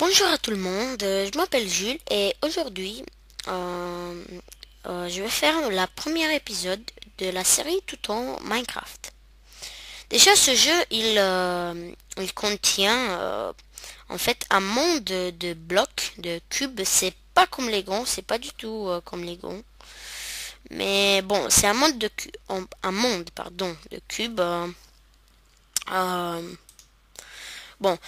Bonjour à tout le monde, je m'appelle Jules et aujourd'hui euh, je vais faire la première épisode de la série tout en Minecraft. Déjà ce jeu il contient en fait un monde de blocs, de cubes, c'est pas comme Lego, c'est pas du tout comme Lego. Mais bon, c'est un monde un monde pardon de cubes. Euh, bon,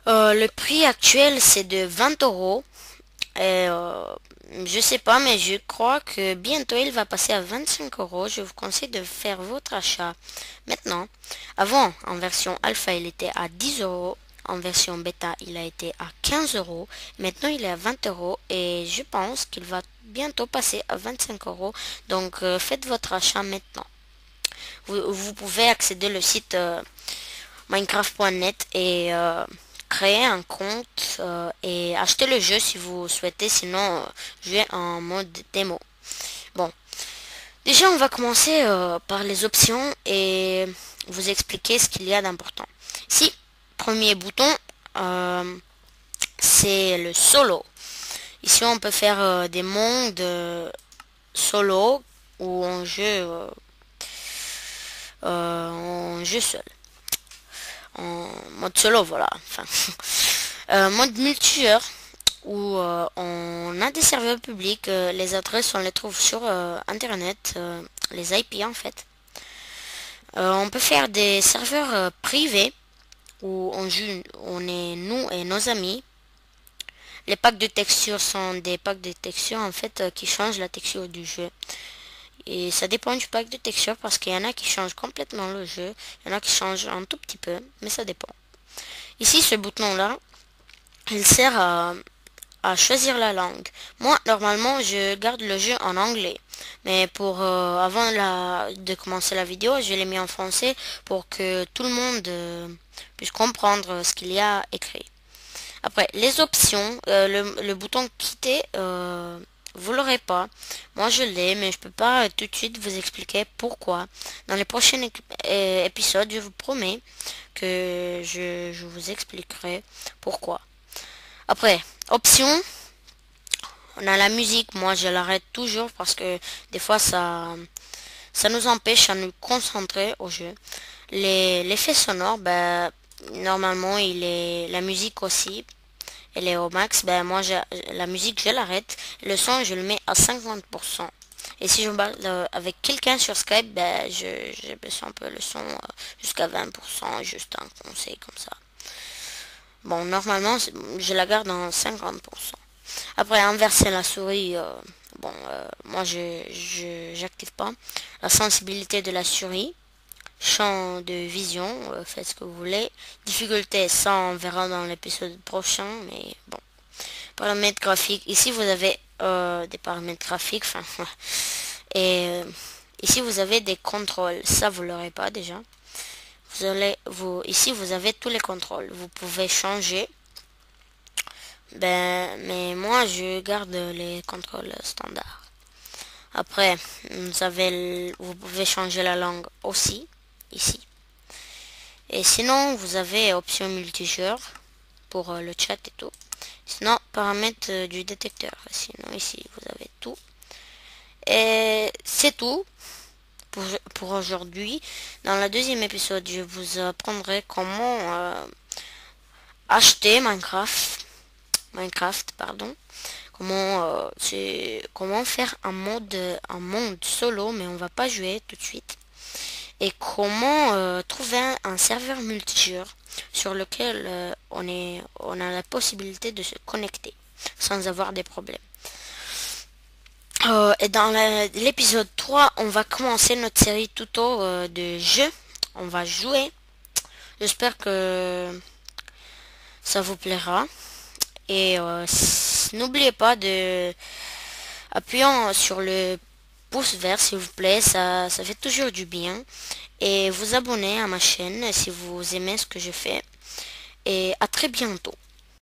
le prix actuel c'est de 20 euros. Et je sais pas, mais je crois que bientôt il va passer à 25 euros. Je vous conseille de faire votre achat maintenant. Avant, en version alpha, il était à 10 euros. En version bêta, il a été à 15 euros. Maintenant, il est à 20 euros. Et je pense qu'il va bientôt passer à 25 euros. Donc, faites votre achat maintenant. Vous pouvez accéder au site minecraft.net et créer un compte et acheter le jeu si vous souhaitez, sinon jouer en mode démo. Bon, déjà on va commencer par les options et vous expliquer ce qu'il y a d'important. Ici, premier bouton, c'est le solo. Ici on peut faire des mondes solo ou en jeu seul. En mode solo, voilà. Enfin, mode multijoueur où on a des serveurs publics. Les adresses, on les trouve sur Internet, les IP en fait. On peut faire des serveurs privés où on joue, on est nous et nos amis. Les packs de textures sont des packs de textures en fait qui changent la texture du jeu. Et ça dépend du pack de texture parce qu'il y en a qui changent complètement le jeu, il y en a qui changent un tout petit peu, mais ça dépend. Ici, ce bouton-là, il sert à choisir la langue. Moi, normalement, je garde le jeu en anglais. Mais pour avant de commencer la vidéo, je l'ai mis en français pour que tout le monde puisse comprendre ce qu'il y a écrit. Après, les options, le bouton quitter, vous l'aurez pas. Moi, je l'ai, mais je peux pas tout de suite vous expliquer pourquoi. Dans les prochains épisodes, je vous promets que je vous expliquerai pourquoi. Après, option, on a la musique. Moi, je l'arrête toujours parce que des fois, ça nous empêche à nous concentrer au jeu. L'effet sonore, ben, normalement, la musique aussi, elle est au max. Ben, moi, la musique, je l'arrête. Le son, je le mets à 50%. Et si je me parle avec quelqu'un sur Skype, ben, je baisse un peu le son jusqu'à 20%, juste un conseil comme ça. Bon, normalement, je la garde en 50%. Après, inverser la souris, bon, moi, j'active pas. La sensibilité de la souris, champ de vision, faites ce que vous voulez. Difficulté, ça, on verra dans l'épisode prochain, mais bon. Paramètres graphiques, ici, vous avez des paramètres graphiques, enfin, et ici, vous avez des contrôles. Ça, vous l'aurez pas déjà. Ici, vous avez tous les contrôles. Vous pouvez changer. Ben, mais moi, je garde les contrôles standards. Après, vous pouvez changer la langue aussi, ici. Et sinon, vous avez option multijoueur pour le chat et tout. Sinon, paramètres du détecteur. Sinon, ici, vous avez tout. Et c'est tout pour aujourd'hui. Dans le deuxième épisode, je vous apprendrai comment acheter Minecraft, pardon. Comment faire un monde solo, mais on va pas jouer tout de suite. Et comment trouver un serveur multijoueur sur lequel on a la possibilité de se connecter sans avoir des problèmes. Et dans l'épisode 3, on va commencer notre série tuto de jeux. On va jouer. J'espère que ça vous plaira. Et n'oubliez pas de appuyer sur le pouce vert s'il vous plaît, ça fait toujours du bien. Et vous abonner à ma chaîne si vous aimez ce que je fais. Et à très bientôt.